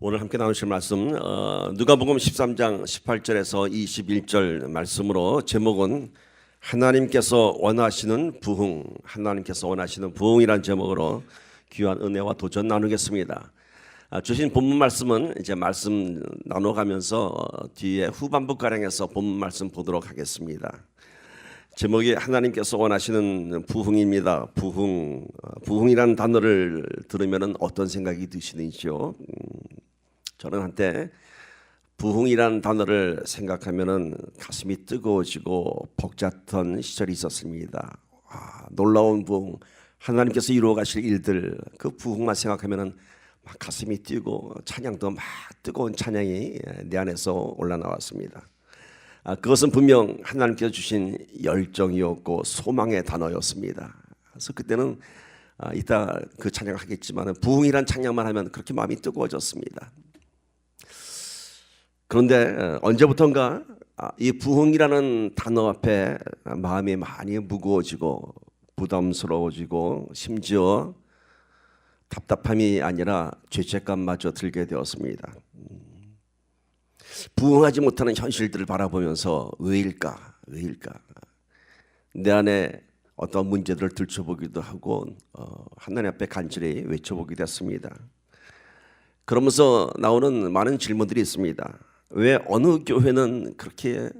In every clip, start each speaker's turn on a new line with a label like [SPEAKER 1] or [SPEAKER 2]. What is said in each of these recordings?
[SPEAKER 1] 오늘 함께 나누실 말씀 누가복음 13장 18절에서 21절 말씀으로 제목은 하나님께서 원하시는 부흥, 하나님께서 원하시는 부흥이란 제목으로 귀한 은혜와 도전 나누겠습니다. 주신 본문 말씀은 이제 말씀 나눠가면서 뒤에 후반부 가량에서 본문 말씀 보도록 하겠습니다. 제목이 하나님께서 원하시는 부흥입니다. 부흥이라는 단어를 들으면 어떤 생각이 드시는지요? 저는 한때 부흥이라는 단어를 생각하면 가슴이 뜨거워지고 벅찼던 시절이 있었습니다. 놀라운 부흥, 하나님께서 이루어 가실 일들, 그 부흥만 생각하면 막 가슴이 뛰고 찬양도 막 뜨거운 찬양이 내 안에서 올라나왔습니다. 그것은 분명 하나님께서 주신 열정이었고 소망의 단어였습니다. 그래서 그때는 이따 그 찬양을 하겠지만 부흥이란 찬양만 하면 그렇게 마음이 뜨거워졌습니다. 그런데 언제부턴가 이 부흥이라는 단어 앞에 마음이 많이 무거워지고 부담스러워지고 심지어 답답함이 아니라 죄책감마저 들게 되었습니다. 부응하지 못하는 현실들을 바라보면서 왜일까? 내 안에 어떤 문제들을 들춰보기도 하고 하나님 앞에 간절히 외쳐보기도 했습니다. 그러면서 나오는 많은 질문들이 있습니다. 왜 어느 교회는 그렇게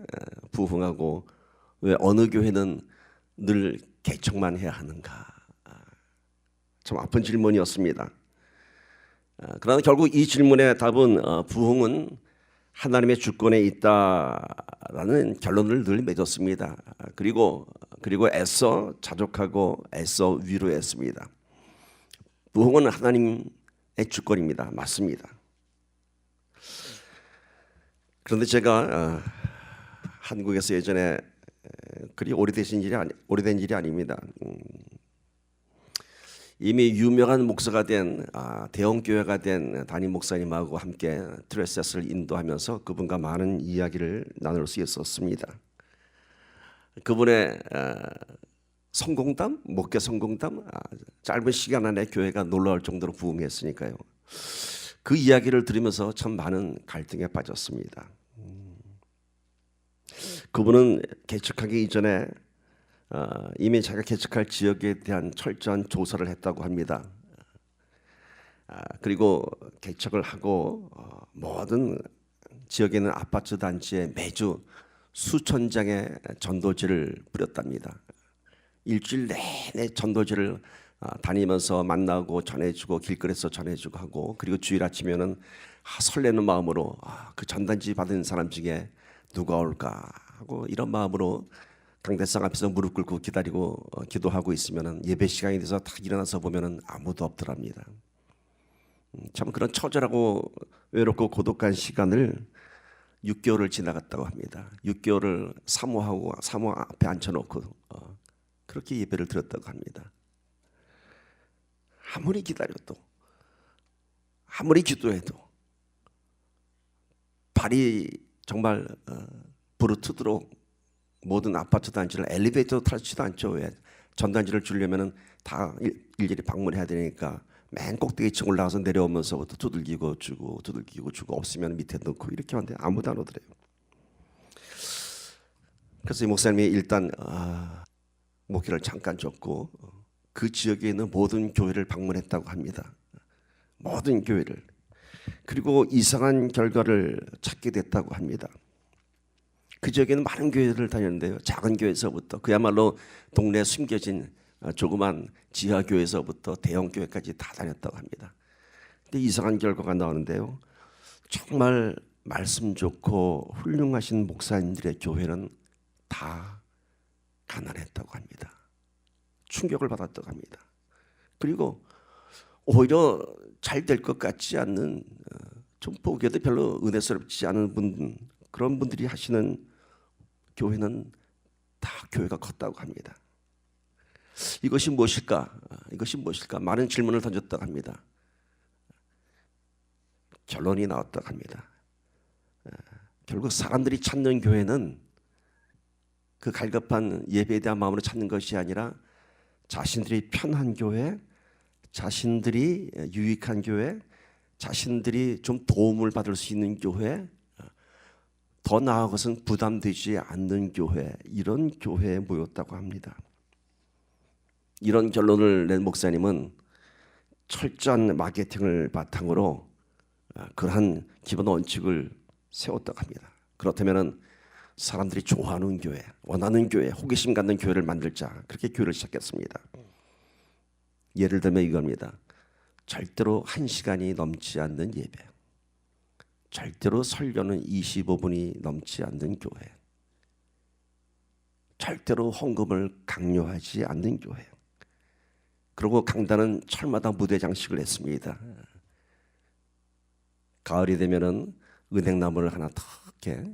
[SPEAKER 1] 부흥하고 왜 어느 교회는 늘 개척만 해야 하는가? 참 아픈 질문이었습니다. 그러나 결국 이 질문의 답은 부흥은 하나님의 주권에 있다라는 결론을 늘 맺었습니다. 그리고 애써 자족하고 애써 위로했습니다. 부흥은 하나님의 주권입니다. 맞습니다. 그런데 제가 한국에서 예전에 그리 오래된 일이 아닙니다. 이미 유명한 목사가 된 대형 교회가 된 담임 목사님하고 함께 트레셋을 인도하면서 그분과 많은 이야기를 나눌 수 있었습니다. 그분의 성공담, 목회 성공담, 짧은 시간 안에 교회가 놀라울 정도로 부흥했으니까요. 그 이야기를 들으면서 참 많은 갈등에 빠졌습니다. 그분은 개척하기 이전에 이미 자기가 개척할 지역에 대한 철저한 조사를 했다고 합니다. 그리고 개척을 하고 모든 지역에 있는 아파트 단지에 매주 수천 장의 전도지를 뿌렸답니다. 일주일 내내 전도지를 다니면서 만나고 전해주고 길거리에서 전해주고 하고 그리고 주일 아침에는 설레는 마음으로 그 전단지 받은 사람 중에 누가 올까 하고 이런 마음으로 강대상 앞에서 무릎 꿇고 기다리고 기도하고 있으면 예배 시간이 돼서 딱 일어나서 보면 아무도 없더랍니다. 참 그런 처절하고 외롭고 고독한 시간을 6개월을 지나갔다고 합니다. 6개월을 사모 앞에 앉혀놓고 그렇게 예배를 드렸다고 합니다. 아무리 기다려도 아무리 기도해도 발이 정말 부르트도록 모든 아파트 단지를 엘리베이터도 타지도 않죠. 왜? 전단지를 주려면은 다 일일이 방문해야 되니까 맨 꼭대기층 올라가서 내려오면서부터 두들기고 주고 없으면 밑에 넣고 이렇게 하는데 아무도 안 오더래요. 그래서 이 목사님이 일단 목회를 잠깐 줬고 그 지역에 있는 모든 교회를 방문했다고 합니다. 모든 교회를. 그리고 이상한 결과를 찾게 됐다고 합니다. 그 지역에는 많은 교회를 다녔는데요. 작은 교회에서부터 그야말로 동네에 숨겨진 조그만 지하교회에서부터 대형 교회까지 다 다녔다고 합니다. 근데 이상한 결과가 나오는데요. 정말 말씀 좋고 훌륭하신 목사님들의 교회는 다 가난했다고 합니다. 충격을 받았다고 합니다. 그리고 오히려 잘 될 것 같지 않는 좀 보기에도 별로 은혜스럽지 않은 그런 분들이 하시는 교회는 다 교회가 컸다고 합니다. 이것이 무엇일까? 많은 질문을 던졌다고 합니다. 결론이 나왔다고 합니다. 결국 사람들이 찾는 교회는 그 갈급한 예배에 대한 마음으로 찾는 것이 아니라 자신들이 편한 교회, 자신들이 유익한 교회, 자신들이 좀 도움을 받을 수 있는 교회, 더 나아가서는 부담되지 않는 교회, 이런 교회에 모였다고 합니다. 이런 결론을 낸 목사님은 철저한 마케팅을 바탕으로 그러한 기본 원칙을 세웠다고 합니다. 그렇다면 사람들이 좋아하는 교회, 원하는 교회, 호기심 갖는 교회를 만들자, 그렇게 교회를 시작했습니다. 예를 들면 이겁니다. 절대로 1시간이 넘지 않는 예배, 절대로 설교는 25분이 넘지 않는 교회, 절대로 헌금을 강요하지 않는 교회. 그리고 강단은 철마다 무대 장식을 했습니다. 가을이 되면은 은행나무를 하나 탁 이렇게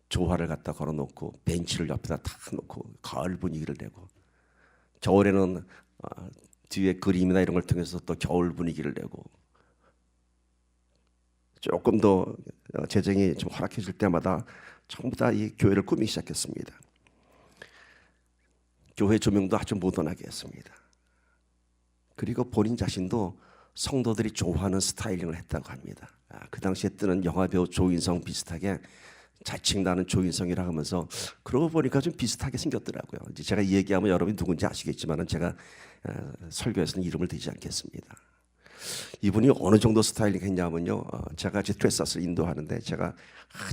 [SPEAKER 1] 조화를 갖다 걸어놓고 벤치를 옆에다 탁 놓고 가을 분위기를 내고, 겨울에는 뒤에 그림이나 이런 걸 통해서 또 겨울 분위기를 내고, 조금 더 재정이 좀 허락해질 때마다 전부 다 이 교회를 꾸미기 시작했습니다. 교회 조명도 아주 모던하게 했습니다. 그리고 본인 자신도 성도들이 좋아하는 스타일링을 했다고 합니다. 그 당시에 뜨는 영화배우 조인성 비슷하게 자칭 나는 조인성이라 하면서, 그러고 보니까 좀 비슷하게 생겼더라고요. 이제 제가 이 얘기하면 여러분이 누군지 아시겠지만 제가 설교에서는 이름을 대지 않겠습니다. 이분이 어느 정도 스타일링 했냐면요, 제가 이제 트레사스를 인도하는데 제가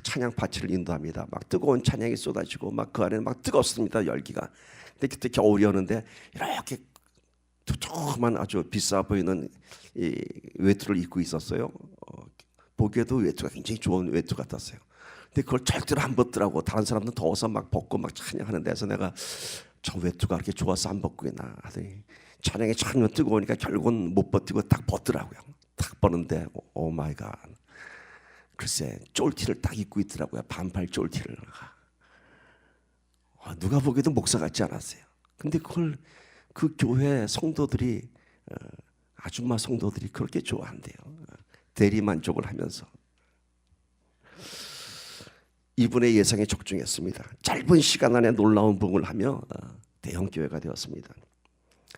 [SPEAKER 1] 찬양 파티를 인도합니다. 막 뜨거운 찬양이 쏟아지고 막 그 안에 막 뜨겁습니다, 열기가. 근데 그때 겨울이었는데 이렇게 조그만 아주 비싸 보이는 이 외투를 입고 있었어요. 보기에도 외투가 굉장히 좋은 외투 같았어요. 근데 그걸 절대로 안 벗더라고. 다른 사람들은 더워서 막 벗고 막 찬양하는데, 그래서 내가 저 외투가 그렇게 좋아서 안 벗고 있나 하더니 찬양이 참 뜨거우니까 결국은 못 버티고 딱 벗더라고요. 딱 벗는데 오 마이 갓, 글쎄 쫄티를 딱 입고 있더라고요. 반팔 쫄티를. 누가 보기에도 목사 같지 않았어요. 근데 그걸 그 교회 성도들이, 아줌마 성도들이 그렇게 좋아한대요. 대리만족을 하면서. 이분의 예상에 적중했습니다. 짧은 시간 안에 놀라운 부흥을 하며 대형 교회가 되었습니다.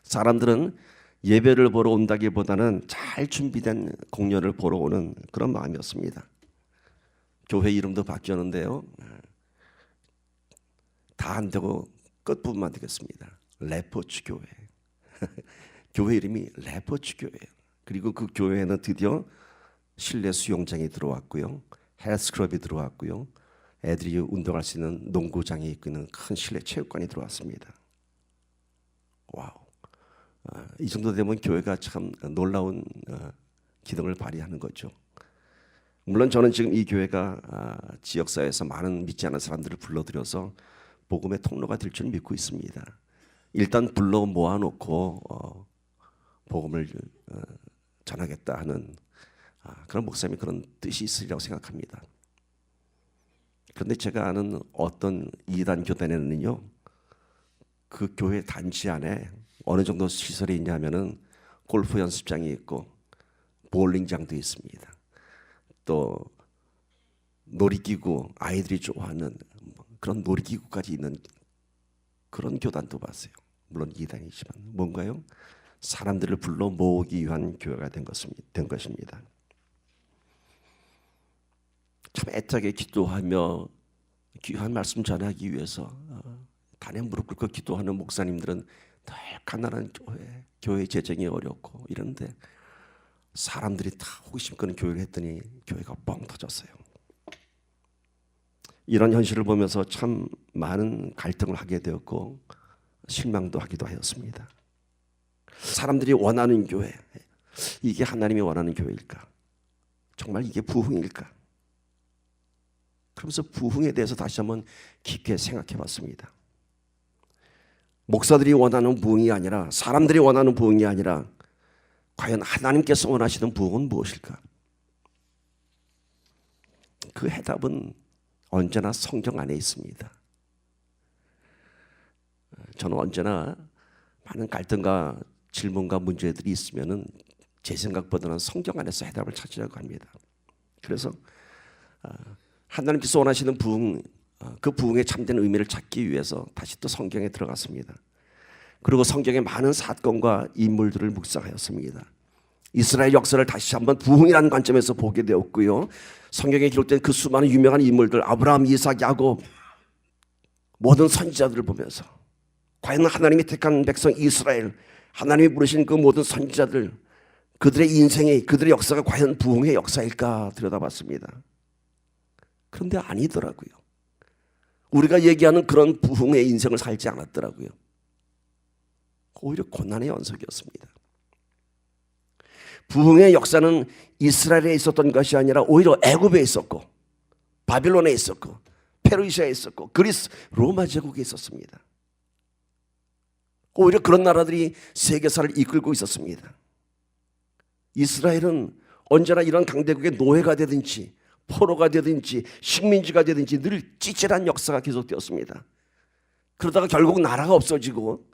[SPEAKER 1] 사람들은 예배를 보러 온다기보다는 잘 준비된 공연을 보러 오는 그런 마음이었습니다. 교회 이름도 바뀌었는데요, 다 안 되고 끝부분만 되겠습니다. 레포츠 교회. 교회 이름이 레포츠 교회예요. 그리고 그 교회에는 드디어 실내 수영장이 들어왔고요, 헬스클럽이 들어왔고요, 애들이 운동할 수 있는 농구장이 있는 큰 실내 체육관이 들어왔습니다. 와우. 이 정도 되면 교회가 참 놀라운 기능을 발휘하는 거죠. 물론 저는 지금 이 교회가 지역사회에서 많은 믿지 않는 사람들을 불러들여서 복음의 통로가 될 줄 믿고 있습니다. 일단 불러 모아놓고 복음을 전하겠다 하는 그런 목사님이 그런 뜻이 있으리라고 생각합니다. 그런데 제가 아는 어떤 이단 교단에는요, 그 교회 단지 안에 어느 정도 시설이 있냐면은 골프 연습장이 있고 보울링장도 있습니다. 또 놀이기구, 아이들이 좋아하는 그런 놀이기구까지 있는 그런 교단도 봤어요. 물론 이단이지만 뭔가요? 사람들을 불러 모으기 위한 교회가 된 것입니다. 참 애타게 기도하며 귀한 말씀 전하기 위해서 단에 무릎 꿇고 기도하는 목사님들은 늘 가난한 교회 재정이 어렵고 이런데 사람들이 다 호기심 끄는 교회를 했더니 교회가 뻥 터졌어요. 이런 현실을 보면서 참 많은 갈등을 하게 되었고 실망도 하기도 하였습니다. 사람들이 원하는 교회, 이게 하나님이 원하는 교회일까? 정말 이게 부흥일까? 그러면서 부흥에 대해서 다시 한번 깊게 생각해 봤습니다. 목사들이 원하는 부흥이 아니라, 사람들이 원하는 부흥이 아니라 과연 하나님께서 원하시는 부흥은 무엇일까? 그 해답은 언제나 성경 안에 있습니다. 저는 언제나 많은 갈등과 질문과 문제들이 있으면은 제 생각보다는 성경 안에서 해답을 찾으려고 합니다. 그래서 하나님께서 원하시는 부흥, 그 부흥의 참된 의미를 찾기 위해서 다시 또 성경에 들어갔습니다. 그리고 성경의 많은 사건과 인물들을 묵상하였습니다. 이스라엘 역사를 다시 한번 부흥이라는 관점에서 보게 되었고요. 성경에 기록된 그 수많은 유명한 인물들, 아브라함, 이삭, 야곱, 모든 선지자들을 보면서 과연 하나님이 택한 백성 이스라엘, 하나님이 부르신 그 모든 선지자들, 그들의 인생의, 그들의 역사가 과연 부흥의 역사일까 들여다봤습니다. 그런데 아니더라고요. 우리가 얘기하는 그런 부흥의 인생을 살지 않았더라고요. 오히려 고난의 연속이었습니다. 부흥의 역사는 이스라엘에 있었던 것이 아니라 오히려 애굽에 있었고, 바빌론에 있었고, 페르시아에 있었고, 그리스 로마 제국에 있었습니다. 오히려 그런 나라들이 세계사를 이끌고 있었습니다. 이스라엘은 언제나 이런 강대국의 노예가 되든지 포로가 되든지 식민지가 되든지 늘 찌질한 역사가 계속되었습니다. 그러다가 결국 나라가 없어지고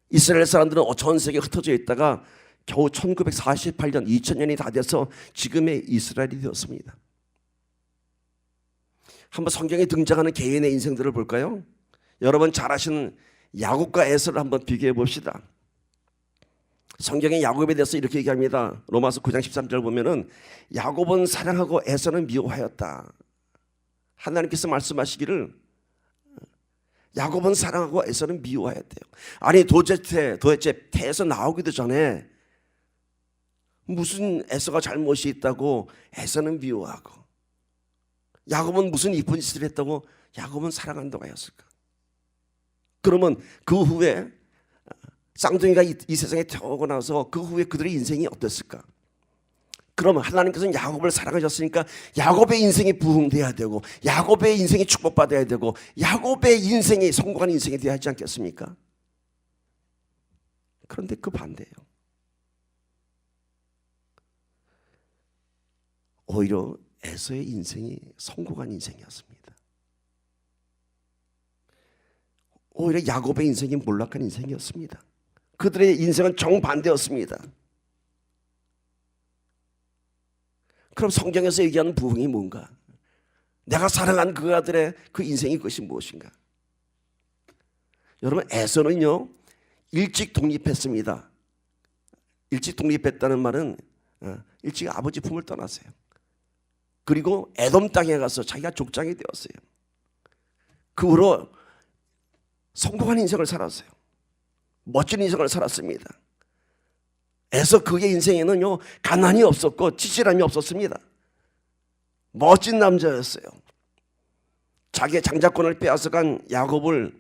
[SPEAKER 1] 이스라엘 사람들은 전 세계에 흩어져 있다가 겨우 1948년 2000년이 다 돼서 지금의 이스라엘이 되었습니다. 한번 성경에 등장하는 개인의 인생들을 볼까요? 여러분 잘 아시는 야곱과 에서를 한번 비교해 봅시다. 성경에 야곱에 대해서 이렇게 얘기합니다. 로마서 9장 13절 보면은 야곱은 사랑하고 에서는 미워하였다. 하나님께서 말씀하시기를 야곱은 사랑하고 에서는 미워하였대요. 아니 도대체 태에서 나오기도 전에 무슨 에서가 잘못이 있다고 에서는 미워하고, 야곱은 무슨 이쁜 짓을 했다고 야곱은 사랑한다고 하였을까? 그러면 그 후에 쌍둥이가 이 세상에 태어나고 나서 그 후에 그들의 인생이 어땠을까? 그러면 하나님께서는 야곱을 사랑하셨으니까 야곱의 인생이 부흥돼야 되고, 야곱의 인생이 축복받아야 되고, 야곱의 인생이 성공한 인생이 되어야 하지 않겠습니까? 그런데 그 반대예요. 오히려 에서의 인생이 성공한 인생이었습니다. 오히려 야곱의 인생이 몰락한 인생이었습니다. 그들의 인생은 정반대였습니다. 그럼 성경에서 얘기하는 부흥이 뭔가? 내가 사랑한 그 아들의 그 인생이 그것이 무엇인가? 여러분 에서는요 일찍 독립했습니다. 일찍 독립했다는 말은 일찍 아버지 품을 떠났어요. 그리고 에돔 땅에 가서 자기가 족장이 되었어요. 그 후로 성공한 인생을 살았어요. 멋진 인생을 살았습니다. 에서 그의 인생에는요 가난이 없었고 찌질함이 없었습니다. 멋진 남자였어요. 자기의 장자권을 빼앗아간 야곱을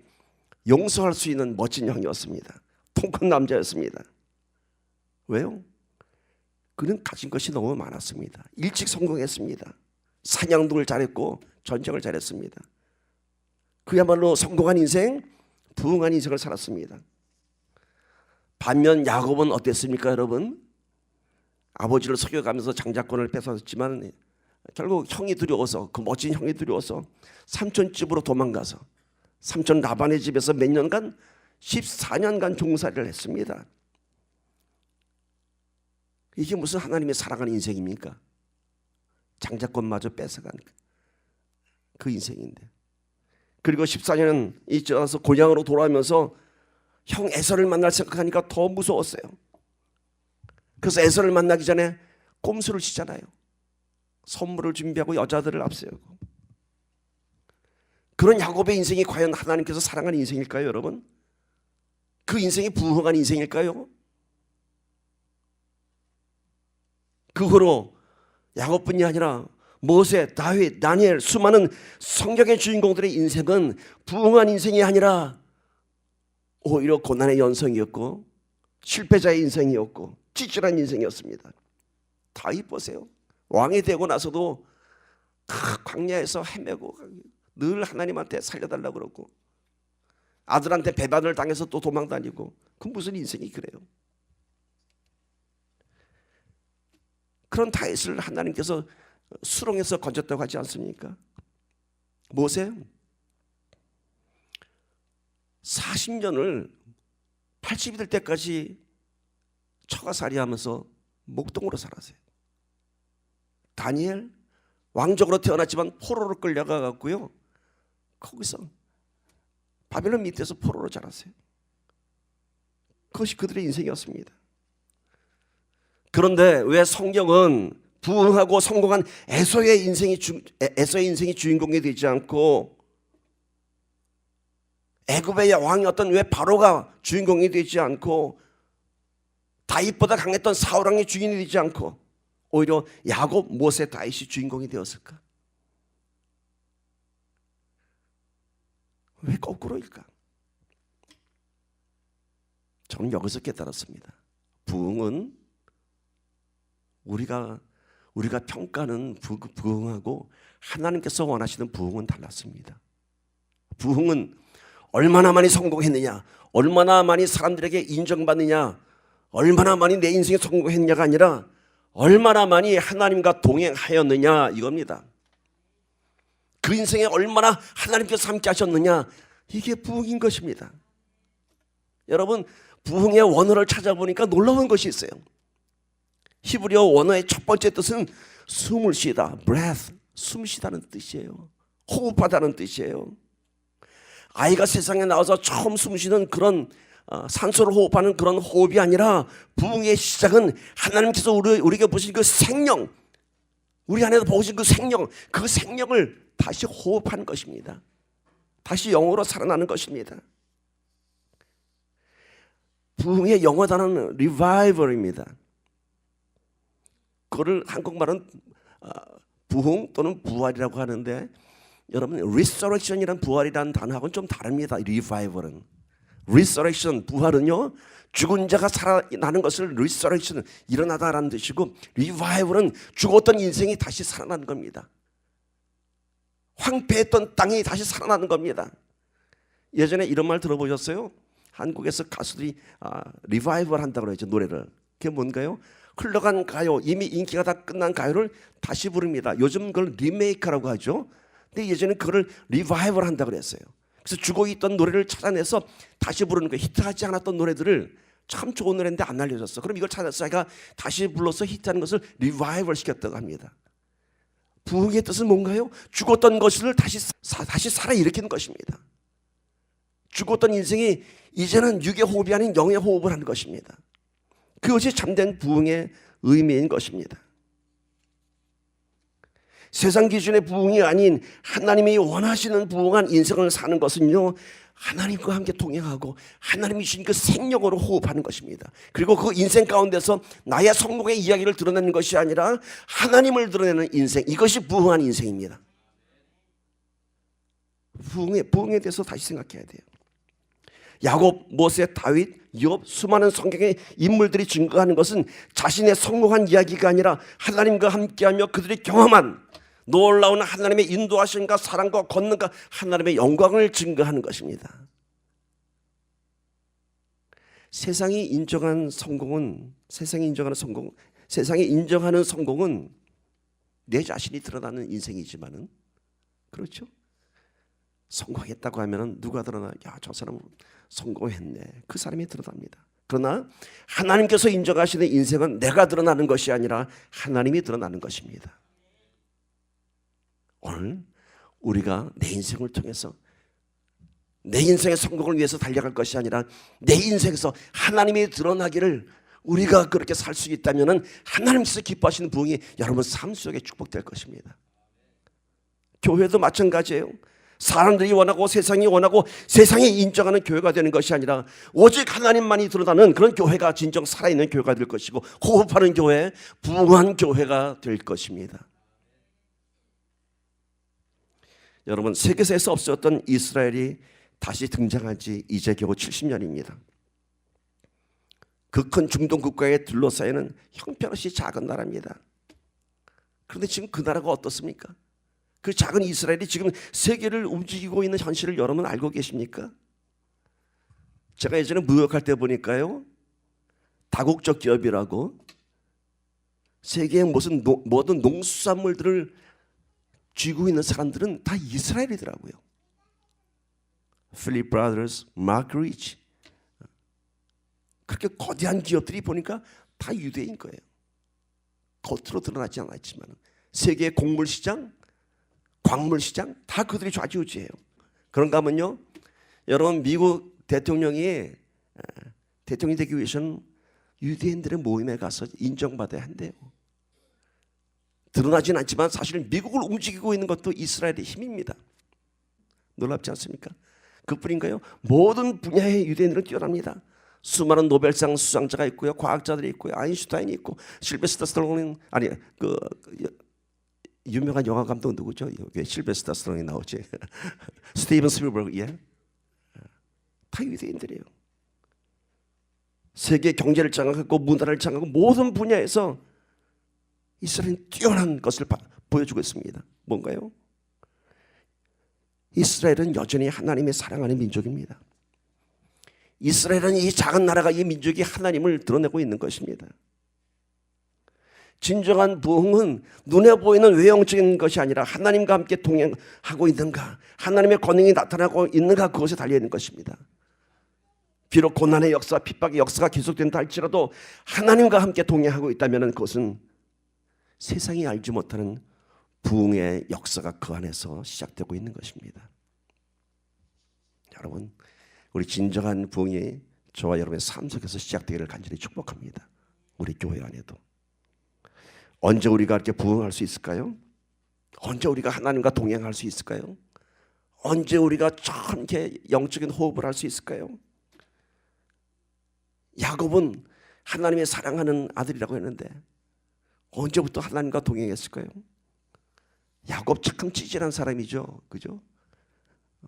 [SPEAKER 1] 용서할 수 있는 멋진 형이었습니다. 통 큰 남자였습니다. 왜요? 그는 가진 것이 너무 많았습니다. 일찍 성공했습니다. 사냥을 잘했고 전쟁을 잘했습니다. 그야말로 성공한 인생, 부흥한 인생을 살았습니다. 반면 야곱은 어땠습니까, 여러분? 아버지를 속여가면서 장자권을 뺏었지만 결국 형이 두려워서, 그 멋진 형이 두려워서 삼촌 집으로 도망가서 삼촌 라반의 집에서 몇 년간 14년간 종살이를 했습니다. 이게 무슨 하나님의 사랑하는 인생입니까? 장자권마저 뺏어간 그 인생인데. 그리고 14년이 지나서 고향으로 돌아오면서 형 에서를 만날 생각하니까 더 무서웠어요. 그래서 에서를 만나기 전에 꼼수를 치잖아요. 선물을 준비하고 여자들을 앞세우고. 그런 야곱의 인생이 과연 하나님께서 사랑하는 인생일까요, 여러분? 그 인생이 부흥한 인생일까요? 그 후로 야곱뿐이 아니라 모세, 다윗, 다니엘, 수많은 성경의 주인공들의 인생은 부흥한 인생이 아니라 오히려 고난의 연성이었고 실패자의 인생이었고 찌질한 인생이었습니다. 다윗 보세요. 왕이 되고 나서도 광야에서 헤매고 늘 하나님한테 살려달라고 그러고, 아들한테 배반을 당해서 또 도망다니고, 그 무슨 인생이 그래요? 그런 다윗을 하나님께서 수렁에서 건졌다고 하지 않습니까? 모세 40년을 80이 될 때까지 처가살이하면서 목동으로 살았어요. 다니엘 왕족으로 태어났지만 포로로 끌려가 갖고요, 거기서 바벨론 밑에서 포로로 자랐어요. 그것이 그들의 인생이었습니다. 그런데 왜 성경은 부흥하고 성공한 에서의 인생이 주인공이 되지 않고 애굽의 왕이었던 왜 바로가 주인공이 되지 않고 다윗보다 강했던 사울 왕이 주인이 되지 않고 오히려 야곱, 모세, 다윗이 주인공이 되었을까? 왜 거꾸로일까? 저는 여기서 깨달았습니다. 부흥은 우리가 평가하는 부흥하고 하나님께서 원하시는 부흥은 달랐습니다. 부흥은 얼마나 많이 성공했느냐, 얼마나 많이 사람들에게 인정받느냐, 얼마나 많이 내 인생에 성공했느냐가 아니라 얼마나 많이 하나님과 동행하였느냐 이겁니다. 그 인생에 얼마나 하나님께서 함께 하셨느냐, 이게 부흥인 것입니다. 여러분, 부흥의 원어를 찾아보니까 놀라운 것이 있어요. 히브리어 원어의 첫 번째 뜻은 숨을 쉬다, breath, 숨 쉬다는 뜻이에요. 호흡하다는 뜻이에요. 아이가 세상에 나와서 처음 숨 쉬는 그런 산소를 호흡하는 그런 호흡이 아니라 부흥의 시작은 하나님께서 우리에게 보신 그 생명, 우리 안에서 보신 그 생명을 다시 호흡하는 것입니다. 다시 영으로 살아나는 것입니다. 부흥의 영어 단어는 revival입니다. 그거를 한국말은 부흥 또는 부활이라고 하는데, 여러분 resurrection이란 부활이라는 단어하고는 좀 다릅니다. revival은 resurrection, 부활은요 죽은 자가 살아나는 것을 resurrection, 일어나다라는 뜻이고, revival은 죽었던 인생이 다시 살아나는 겁니다. 황폐했던 땅이 다시 살아나는 겁니다. 예전에 이런 말 들어보셨어요? 한국에서 가수들이 리바이벌 한다고 그러죠. 노래를. 그게 뭔가요? 흘러간 가요, 이미 인기가 다 끝난 가요를 다시 부릅니다. 요즘 그걸 리메이크라고 하죠. 근데 예전에 그걸 리바이벌 한다고 그랬어요. 그래서 죽어있던 노래를 찾아내서 다시 부르는 거예요. 히트하지 않았던 노래들을, 참 좋은 노래인데 안 알려졌어. 그럼 이걸 찾아서 자기가 다시 불러서 히트하는 것을 리바이벌 시켰다고 합니다. 부흥의 뜻은 뭔가요? 죽었던 것을 다시 살아 일으키는 것입니다. 죽었던 인생이 이제는 육의 호흡이 아닌 영의 호흡을 하는 것입니다. 그것이 참된 부흥의 의미인 것입니다. 세상 기준의 부흥이 아닌 하나님이 원하시는 부흥한 인생을 사는 것은요, 하나님과 함께 동행하고 하나님이 주신 그 생명으로 호흡하는 것입니다. 그리고 그 인생 가운데서 나의 성공의 이야기를 드러내는 것이 아니라 하나님을 드러내는 인생, 이것이 부흥한 인생입니다. 부흥에 대해서 다시 생각해야 돼요. 야곱, 모세, 다윗, 욥, 수많은 성경의 인물들이 증거하는 것은 자신의 성공한 이야기가 아니라 하나님과 함께하며 그들이 경험한 놀라운 하나님의 인도하심과 사랑과 권능과 하나님의 영광을 증거하는 것입니다. 세상이 인정하는 성공은 내 자신이 드러나는 인생이지만은, 그렇죠? 성공했다고 하면은 누가 드러나? 야, 저 사람은 성공했네. 그 사람이 드러납니다. 그러나 하나님께서 인정하시는 인생은 내가 드러나는 것이 아니라 하나님이 드러나는 것입니다. 오늘 우리가 내 인생을 통해서 내 인생의 성공을 위해서 달려갈 것이 아니라 내 인생에서 하나님이 드러나기를 우리가 그렇게 살 수 있다면 하나님께서 기뻐하시는 부흥이 여러분 삶 속에 축복될 것입니다. 교회도 마찬가지예요. 사람들이 원하고 세상이 원하고 세상이 인정하는 교회가 되는 것이 아니라 오직 하나님만이 드러나는 그런 교회가 진정 살아있는 교회가 될 것이고, 호흡하는 교회, 부흥한 교회가 될 것입니다. 여러분, 세계사에서 없었던 이스라엘이 다시 등장한 지 이제 겨우 70년입니다. 그 큰 중동 국가에 둘러싸이는 형편없이 작은 나라입니다. 그런데 지금 그 나라가 어떻습니까? 그 작은 이스라엘이 지금 세계를 움직이고 있는 현실을 여러분 알고 계십니까? 제가 예전에 무역할 때 보니까요, 다국적 기업이라고 세계의 모든 농수산물들을 쥐고 있는 사람들은 다 이스라엘이더라고요. 필립 브라더스, 마크 리치, 그렇게 거대한 기업들이 보니까 다 유대인 거예요. 겉으로 드러나지 않았지만 세계의 곡물시장, 광물시장 다 그들이 좌지우지해요. 그런가 하면요, 여러분, 미국 대통령이 되기 위해서는 유대인들의 모임에 가서 인정받아야 한대요. 드러나진 않지만 사실 미국을 움직이고 있는 것도 이스라엘의 힘입니다. 놀랍지 않습니까? 그뿐인가요? 모든 분야의 유대인들은 뛰어납니다. 수많은 노벨상 수상자가 있고요, 과학자들이 있고요, 아인슈타인이 있고, 실베스터 스탈론은 아니 그 유명한 영화 감독 누구죠? 왜 실베스터 스탈론이 나오지? 스티븐 스필버그. 예, 다 유대인들이에요. 세계 경제를 장악하고 문화를 장악하고 모든 분야에서 이스라엘은 뛰어난 것을 보여주고 있습니다. 뭔가요? 이스라엘은 여전히 하나님의 사랑하는 민족입니다. 이스라엘은 이 작은 나라가 이 민족이 하나님을 드러내고 있는 것입니다. 진정한 부흥은 눈에 보이는 외형적인 것이 아니라 하나님과 함께 동행하고 있는가, 하나님의 권능이 나타나고 있는가, 그것에 달려있는 것입니다. 비록 고난의 역사, 핍박의 역사가 계속된다 할지라도 하나님과 함께 동행하고 있다면 그것은 세상이 알지 못하는 부흥의 역사가 그 안에서 시작되고 있는 것입니다. 여러분, 우리 진정한 부흥이 저와 여러분의 삶 속에서 시작되기를 간절히 축복합니다. 우리 교회 안에도. 언제 우리가 이렇게 부흥할 수 있을까요? 언제 우리가 하나님과 동행할 수 있을까요? 언제 우리가 참 이렇게 영적인 호흡을 할 수 있을까요? 야곱은 하나님의 사랑하는 아들이라고 했는데 언제부터 하나님과 동행했을까요? 야곱 참 찌질한 사람이죠. 그죠?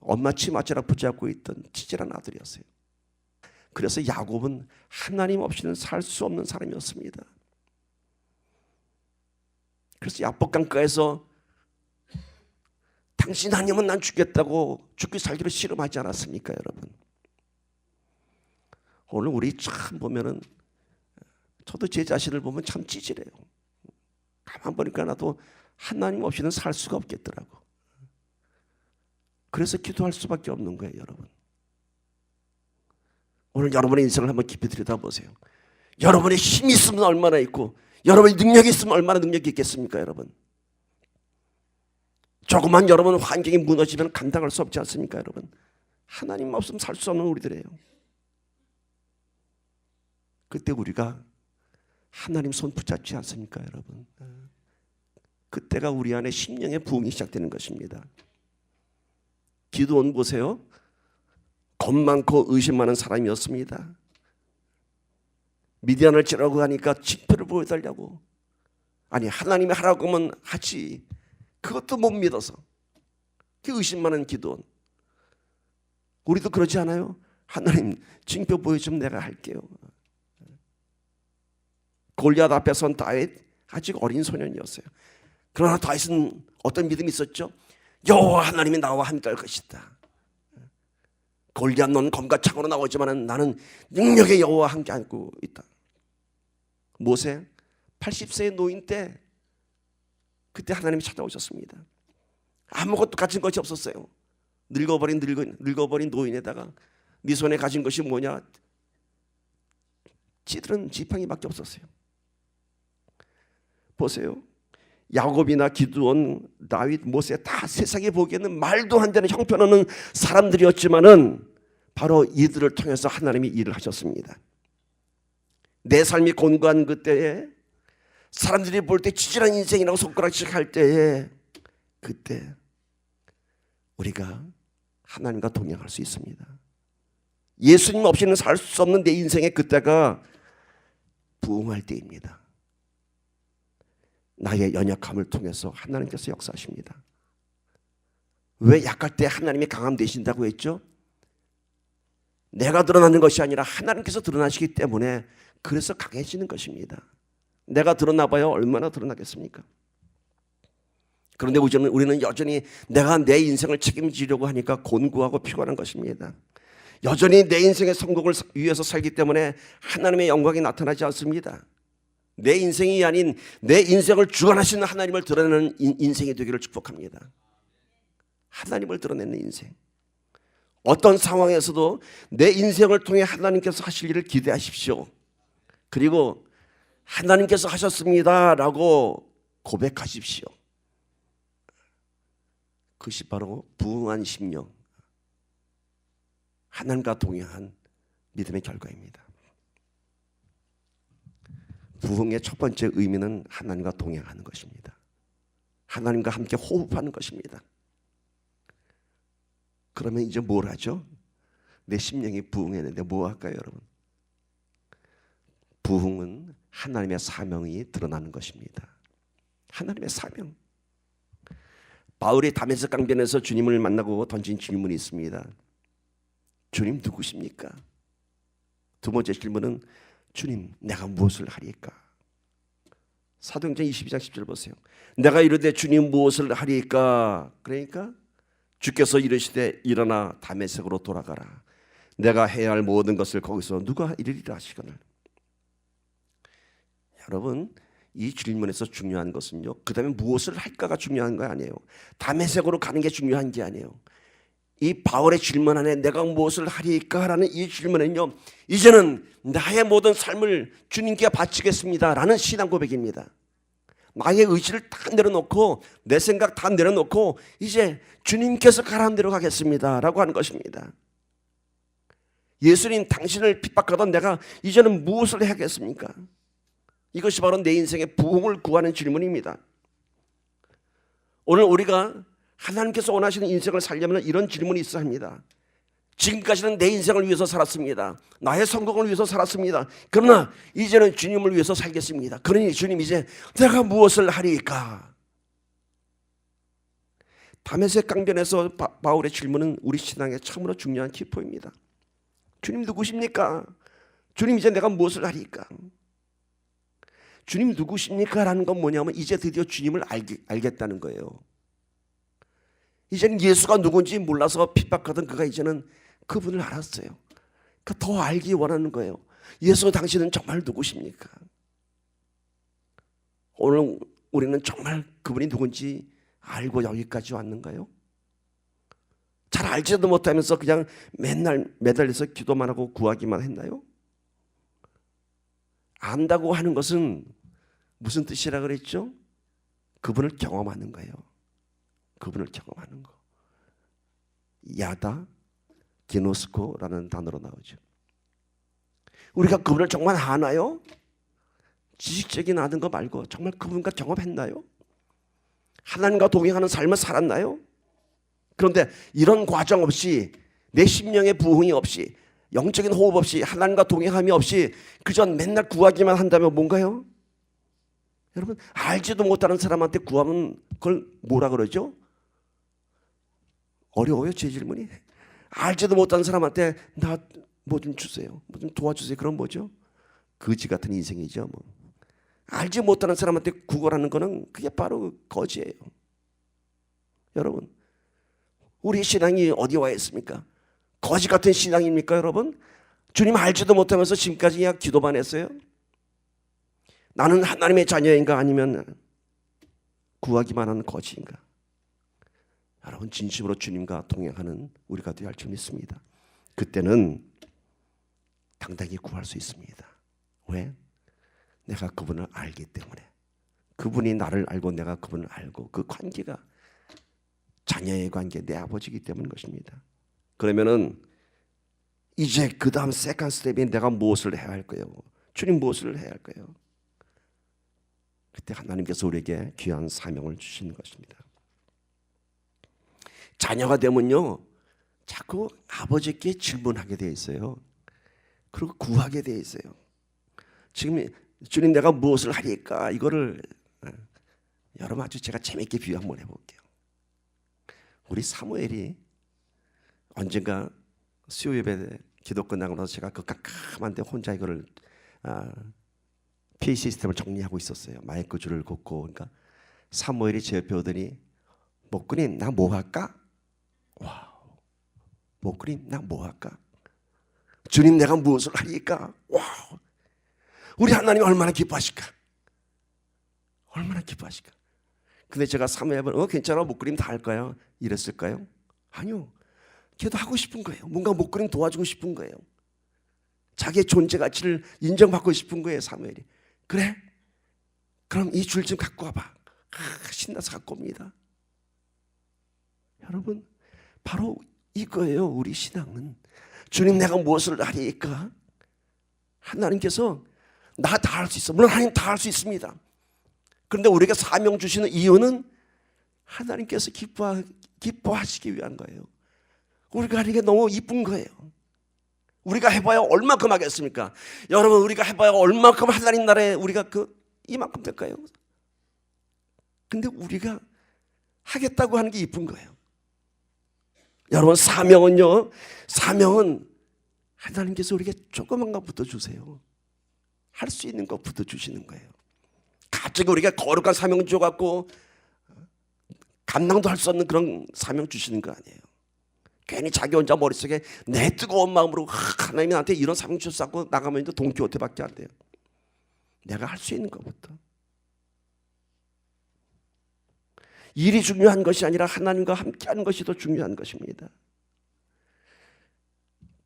[SPEAKER 1] 엄마 치마자락 붙잡고 있던 찌질한 아들이었어요. 그래서 야곱은 하나님 없이는 살 수 없는 사람이었습니다. 그래서 야복강가에서 당신 아니면 난 죽겠다고 죽기 살기로 씨름하지 않았습니까, 여러분? 오늘 우리 참 보면은 저도 제 자신을 보면 참 찌질해요. 가만 보니까 나도 하나님 없이는 살 수가 없겠더라고. 그래서 기도할 수밖에 없는 거예요, 여러분. 오늘 여러분의 인생을 한번 깊이 들여다보세요. 여러분의 힘이 있으면 얼마나 있고 여러분의 능력이 있으면 얼마나 능력이 있겠습니까, 여러분? 조그만 여러분 환경이 무너지면 감당할 수 없지 않습니까, 여러분? 하나님 없으면 살 수 없는 우리들이에요. 그때 우리가 하나님 손 붙잡지 않습니까, 여러분? 그때가 우리 안에 심령의 부흥이 시작되는 것입니다. 기드온 보세요. 겁 많고 의심 많은 사람이었습니다. 미디안을 치라고 하니까 징표를 보여달라고. 아니, 하나님이 하라고 하면 하지. 그것도 못 믿어서. 그 의심 많은 기드온. 우리도 그러지 않아요? 하나님 징표 보여주면 내가 할게요. 골리앗 앞에 선 다윗 아직 어린 소년이었어요. 그러나 다윗은 어떤 믿음이 있었죠? 여호와 하나님이 나와 함께 할 것이다. 골리앗 넌 검과 창으로 나오지만 나는 능력의 여호와 함께 하고 있다. 모세 80세의 노인 때 그때 하나님이 찾아오셨습니다. 아무것도 가진 것이 없었어요. 늙어버린 노인에다가 네 손에 가진 것이 뭐냐? 찌들은 지팡이밖에 없었어요. 보세요. 야곱이나 기드온, 다윗, 모세 다 세상에 보기에는 말도 안 되는 형편없는 사람들이었지만은 바로 이들을 통해서 하나님이 일을 하셨습니다. 내 삶이 곤고한 그때에 사람들이 볼 때 지질한 인생이라고 손가락질 할 때에 그때 우리가 하나님과 동행할 수 있습니다. 예수님 없이는 살 수 없는 내 인생의 그때가 부흥할 때입니다. 나의 연약함을 통해서 하나님께서 역사하십니다. 왜 약할 때 하나님이 강함 되신다고 했죠? 내가 드러나는 것이 아니라 하나님께서 드러나시기 때문에 그래서 강해지는 것입니다. 내가 드러나봐야 얼마나 드러나겠습니까? 그런데 우리는 여전히 내가 내 인생을 책임지려고 하니까 곤고하고 피곤한 것입니다. 여전히 내 인생의 성공을 위해서 살기 때문에 하나님의 영광이 나타나지 않습니다. 내 인생이 아닌 내 인생을 주관하시는 하나님을 드러내는 인생이 되기를 축복합니다. 하나님을 드러내는 인생. 어떤 상황에서도 내 인생을 통해 하나님께서 하실 일을 기대하십시오. 그리고 하나님께서 하셨습니다 라고 고백하십시오. 그것이 바로 부흥한 심령, 하나님과 동행한 믿음의 결과입니다. 부흥의 첫 번째 의미는 하나님과 동행하는 것입니다. 하나님과 함께 호흡하는 것입니다. 그러면 이제 뭘 하죠? 내 심령이 부흥했는데 뭐 할까요, 여러분? 부흥은 하나님의 사명이 드러나는 것입니다. 하나님의 사명. 바울이 다메섹 강변에서 주님을 만나고 던진 질문이 있습니다. 주님 누구십니까? 두 번째 질문은 주님 내가 무엇을 하리까? 사도행전 22장 10절 보세요. 내가 이르되 주님 무엇을 하리까? 그러니까 주께서 이르시되 일어나 다메섹으로 돌아가라. 내가 해야 할 모든 것을 거기서 누가 이르리라 하시거늘. 여러분 이 질문에서 중요한 것은요, 그 다음에 무엇을 할까가 중요한 거 아니에요. 다메섹으로 가는 게 중요한 게 아니에요. 이 바울의 질문 안에 내가 무엇을 하리까라는 이 질문은요, 이제는 나의 모든 삶을 주님께 바치겠습니다 라는 신앙 고백입니다. 나의 의지를 다 내려놓고 내 생각 다 내려놓고 이제 주님께서 가라는 대로 가겠습니다 라고 하는 것입니다. 예수님 당신을 핍박하던 내가 이제는 무엇을 해야겠습니까? 이것이 바로 내 인생의 부흥을 구하는 질문입니다. 오늘 우리가 하나님께서 원하시는 인생을 살려면 이런 질문이 있어야 합니다. 지금까지는 내 인생을 위해서 살았습니다. 나의 성공을 위해서 살았습니다. 그러나 이제는 주님을 위해서 살겠습니다. 그러니 주님 이제 내가 무엇을 하리까? 다메섹 강변에서 바울의 질문은 우리 신앙의 참으로 중요한 키포입니다. 주님 누구십니까? 주님 이제 내가 무엇을 하리까? 주님 누구십니까? 라는 건 뭐냐면 이제 드디어 주님을 알겠다는 거예요. 이제는 예수가 누군지 몰라서 핍박하던 그가 이제는 그분을 알았어요. 그러니까 더 알기 원하는 거예요. 예수 당신은 정말 누구십니까? 오늘 우리는 정말 그분이 누군지 알고 여기까지 왔는가요? 잘 알지도 못하면서 그냥 맨날 매달려서 기도만 하고 구하기만 했나요? 안다고 하는 것은 무슨 뜻이라 그랬죠? 그분을 경험하는 거예요. 그분을 경험하는 거. 야다 기노스코라는 단어로 나오죠. 우리가 그분을 정말 아나요? 지식적인 아는 거 말고 정말 그분과 경험했나요? 하나님과 동행하는 삶을 살았나요? 그런데 이런 과정 없이 내 심령의 부흥이 없이 영적인 호흡 없이 하나님과 동행함이 없이 그저 맨날 구하기만 한다면 뭔가요? 여러분 알지도 못하는 사람한테 구하면 그걸 뭐라 그러죠? 어려워요 제 질문이. 알지도 못하는 사람한테 나 뭐 좀 주세요, 뭐 좀 도와주세요. 그럼 뭐죠? 거지 같은 인생이죠. 뭐. 알지 못하는 사람한테 구걸하는 거는 그게 바로 거지예요. 여러분 우리 신앙이 어디 와 있습니까? 거지 같은 신앙입니까 여러분? 주님 알지도 못하면서 지금까지 그냥 기도만 했어요? 나는 하나님의 자녀인가 아니면 구하기만 하는 거지인가? 여러분 진심으로 주님과 동행하는 우리가 되어야 할 줄 믿습니다. 그때는 당당히 구할 수 있습니다. 왜? 내가 그분을 알기 때문에. 그분이 나를 알고 내가 그분을 알고 그 관계가 자녀의 관계, 내 아버지이기 때문인 것입니다. 그러면은 이제 그 다음 세컨 스텝이 내가 무엇을 해야 할까요? 주님 무엇을 해야 할까요? 그때 하나님께서 우리에게 귀한 사명을 주시는 것입니다. 자녀가 되면요 자꾸 아버지께 질문하게 돼 있어요. 그리고 구하게 돼 있어요. 지금 주님 내가 무엇을 하리까? 이거를 여러분 아주 제가 재밌게 비유 한번 해볼게요. 우리 사무엘이 언젠가 수요 예배 기도 끝나고 나서 제가 그 깜깜한 데 혼자 이거를 PA 시스템을 정리하고 있었어요. 마이크 줄을 긋고. 그러니까 사무엘이 제 옆에 오더니 목그림 나 뭐 할까? 와우. 목그림 나 뭐 할까? 주님 내가 무엇을 하리까? 와우. 우리 하나님 얼마나 기뻐하실까? 얼마나 기뻐하실까? 근데 제가 사무엘은 괜찮아 목그림 다 할까요? 이랬을까요? 아니요. 걔도 하고 싶은 거예요. 뭔가 목그림 도와주고 싶은 거예요. 자기의 존재 가치를 인정받고 싶은 거예요. 사무엘이. 그래? 그럼 이 줄 좀 갖고 와봐. 신나서 갖고 옵니다. 여러분 바로 이거예요. 우리 신앙은. 주님 내가 무엇을 하리까? 하나님께서 나 다 할 수 있어. 물론 하나님 다 할 수 있습니다. 그런데 우리에게 사명 주시는 이유는 하나님께서 기뻐하시기 위한 거예요. 우리가 하는 게 너무 이쁜 거예요. 우리가 해봐야 얼마큼 하겠습니까? 여러분, 우리가 해봐야 얼마큼 하나님 나라에 우리가 이만큼 될까요? 근데 우리가 하겠다고 하는 게 이쁜 거예요. 여러분, 사명은 하나님께서 우리에게 조그만 것부터 주세요. 할 수 있는 것부터 주시는 거예요. 갑자기 우리가 거룩한 사명 줘갖고 감당도 할 수 없는 그런 사명 주시는 거 아니에요. 괜히 자기 혼자 머릿속에 내 뜨거운 마음으로 하나님이 나한테 이런 사명 주셨고 나가면 이제 돈키호테밖에 안 돼요. 내가 할 수 있는 것부터. 일이 중요한 것이 아니라 하나님과 함께하는 것이 더 중요한 것입니다.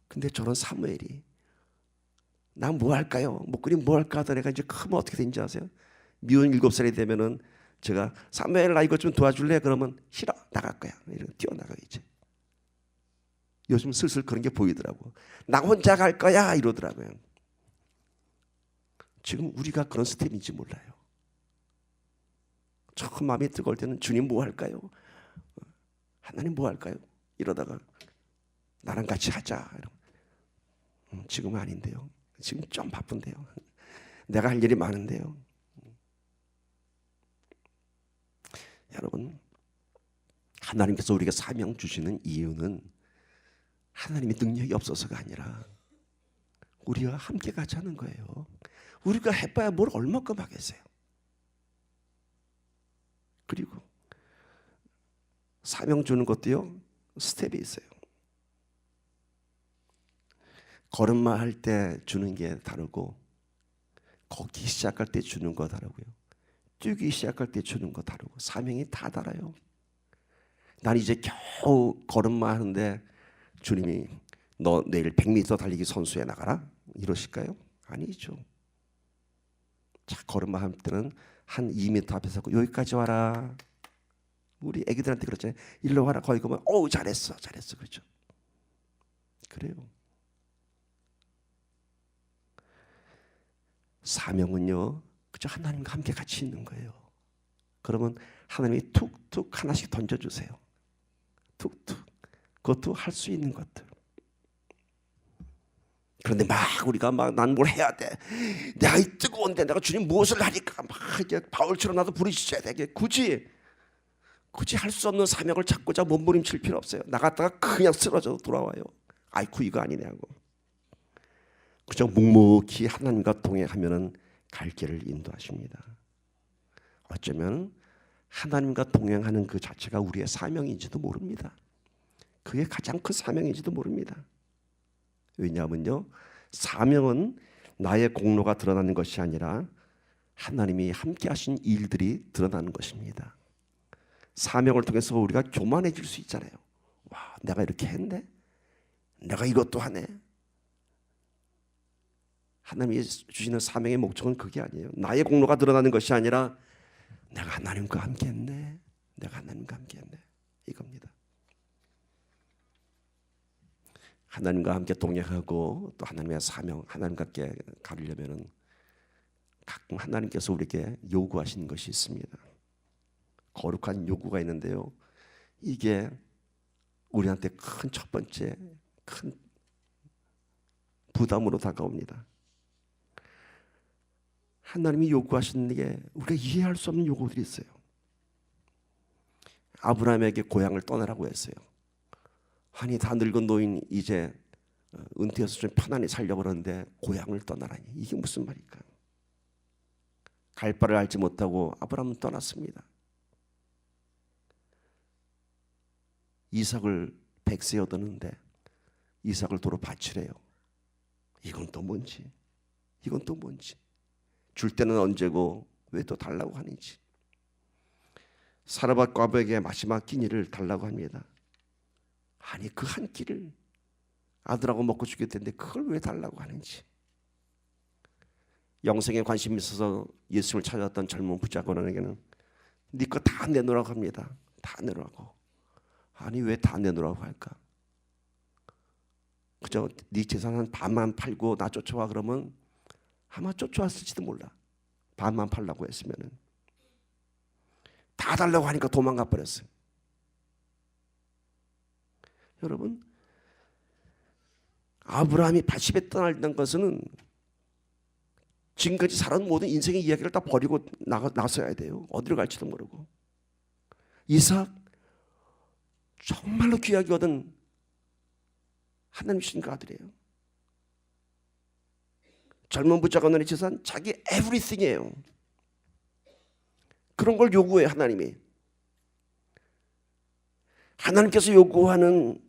[SPEAKER 1] 근데 저런 사무엘이 나 뭐 할까요? 목걸이 뭐 할까 하다 내가 이제 크면 어떻게 되는지 아세요? 미운 7살이 되면은 제가 사무엘 나 이것 좀 도와줄래? 그러면 싫어, 나갈 거야. 이러고 뛰어나가겠지. 요즘 슬슬 그런 게 보이더라고. 나 혼자 갈 거야 이러더라고요. 지금 우리가 그런 스텝인지 몰라요. 처음 마음이 뜨거울 때는 주님 뭐 할까요? 하나님 뭐 할까요? 이러다가 나랑 같이 하자. 지금은 아닌데요. 지금 좀 바쁜데요. 내가 할 일이 많은데요. 여러분, 하나님께서 우리에게 사명 주시는 이유는 하나님의 능력이 없어서가 아니라 우리와 함께 가자는 거예요. 우리가 해봐야 뭘 얼마큼 하겠어요. 그리고 사명 주는 것도요, 스텝이 있어요. 걸음마 할 때 주는 게 다르고 걷기 시작할 때 주는 거 다르고요. 뛰기 시작할 때 주는 거 다르고 사명이 다 달라요. 난 이제 겨우 걸음마 하는데 주님이 너 내일 100m 달리기 선수에 나가라? 이러실까요? 아니죠. 자, 걸음마 할 때는 한 2m 앞에서 여기까지 와라. 우리 애기들한테 그렇잖아요. 일로 와라. 거기 가면 잘했어 그렇죠. 그래요. 사명은요, 그저 하나님과 함께 같이 있는 거예요. 그러면 하나님이 툭툭 하나씩 던져주세요. 툭툭. 그것도 할 수 있는 것들. 그런데 우리가 난 뭘 해야 돼. 내가 이 뜨거운데 내가 주님 무엇을 하니까 이제 바울처럼 나도 부르시셔야 돼. 굳이 할 수 없는 사명을 찾고자 몸부림칠 필요 없어요. 나갔다가 그냥 쓰러져 돌아와요. 아이쿠 이거 아니냐고. 그저 묵묵히 하나님과 동행하면은 갈 길을 인도하십니다. 어쩌면 하나님과 동행하는 그 자체가 우리의 사명인지도 모릅니다. 그게 가장 큰 사명인지도 모릅니다. 왜냐하면요, 사명은 나의 공로가 드러나는 것이 아니라 하나님이 함께 하신 일들이 드러나는 것입니다. 사명을 통해서 우리가 교만해질 수 있잖아요. 와, 내가 이렇게 했네? 내가 이것도 하네? 하나님이 주시는 사명의 목적은 그게 아니에요. 나의 공로가 드러나는 것이 아니라 내가 하나님과 함께 했네. 내가 하나님과 함께 했네. 이겁니다. 하나님과 함께 동행하고 또 하나님의 사명, 하나님과 함께 가려면은 가끔 하나님께서 우리에게 요구하시는 것이 있습니다. 거룩한 요구가 있는데요. 이게 우리한테 큰 첫 번째 큰 부담으로 다가옵니다. 하나님이 요구하시는 게 우리가 이해할 수 없는 요구들이 있어요. 아브라함에게 고향을 떠나라고 했어요. 아니 다 늙은 노인 이제 은퇴해서 좀 편안히 살려고 그러는데 고향을 떠나라니 이게 무슨 말일까? 갈 바를 알지 못하고 아브라함은 떠났습니다. 이삭을 100세에 얻었는데 이삭을 도로 바치래요. 이건 또 뭔지, 이건 또 뭔지. 줄 때는 언제고 왜 또 달라고 하는지. 사라밧 과부에게 마지막 끼니를 달라고 합니다. 아니 그 한 끼를 아들하고 먹고 죽일 텐데 그걸 왜 달라고 하는지. 영생에 관심이 있어서 예수님을 찾아왔던 젊은 부자건에게는 네 거 다 내놓으라고 합니다. 다 내놓으라고. 아니 왜 다 내놓으라고 할까? 그저 네 재산 한 반만 팔고 나 쫓아와 그러면 아마 쫓아왔을지도 몰라. 반만 팔라고 했으면은. 다 달라고 하니까 도망가 버렸어요. 여러분, 아브라함이 80에 떠났던 것은 지금까지 살아온 모든 인생의 이야기를 다 버리고 나서야 돼요. 어디로 갈지도 모르고. 이삭, 정말로 귀하게 얻은 하나님 주신 그 아들이에요. 젊은 부자가 얻는 재산, 자기 에브리띵이에요. 그런 걸 요구해요, 하나님이. 하나님께서 요구하는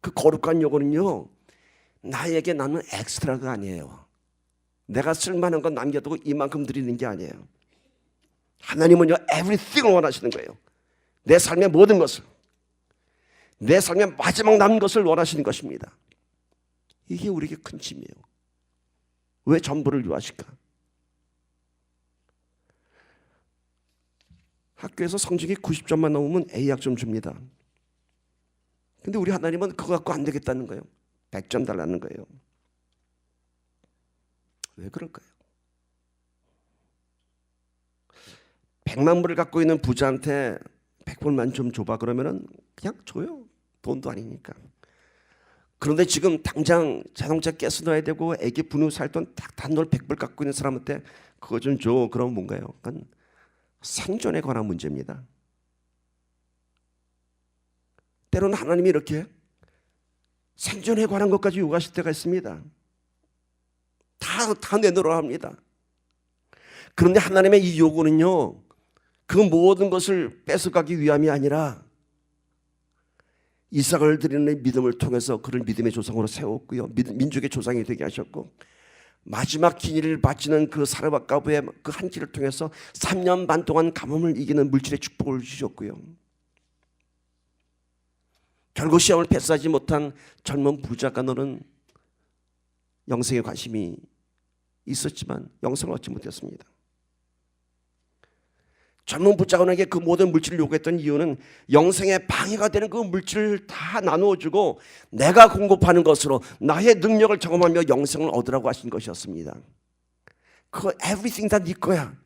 [SPEAKER 1] 그 거룩한 요구는요, 나에게 남는 엑스트라가 아니에요. 내가 쓸만한 건 남겨두고 이만큼 드리는 게 아니에요. 하나님은요, everything을 원하시는 거예요. 내 삶의 모든 것을, 내 삶의 마지막 남은 것을 원하시는 것입니다. 이게 우리에게 큰 짐이에요. 왜 전부를 요하실까? 학교에서 성적이 90점만 넘으면 A학점 줍니다. 근데 우리 하나님은 그거 갖고 안 되겠다는 거예요. 100점 달라는 거예요. 왜 그럴까요? 100만 불을 갖고 있는 부자한테 100불만 좀 줘봐 그러면은 그냥 줘요. 돈도 아니니까. 그런데 지금 당장 자동차 가스 넣어야 되고 애기 분유 살 돈 딱 단돈 100불 갖고 있는 사람한테 그거 좀 줘. 그러면 뭔가요? 그건 생존에 관한 문제입니다. 때로는 하나님이 이렇게 생존에 관한 것까지 요구하실 때가 있습니다. 다 내놓으라 합니다. 그런데 하나님의 이 요구는요, 그 모든 것을 뺏어가기 위함이 아니라 이삭을 드리는 믿음을 통해서 그를 믿음의 조상으로 세웠고요, 민족의 조상이 되게 하셨고, 마지막 기일을 바치는 그 사르밧가부의 그 한지를 통해서 3년 반 동안 가뭄을 이기는 물질의 축복을 주셨고요, 결국 시험을 패스하지 못한 젊은 부자가 너는 영생에 관심이 있었지만 영생을 얻지 못했습니다. 젊은 부자원에게 그 모든 물질을 요구했던 이유는 영생에 방해가 되는 그 물질을 다 나누어주고 내가 공급하는 것으로 나의 능력을 경험하며 영생을 얻으라고 하신 것이었습니다. 그거 everything 다 네 거야.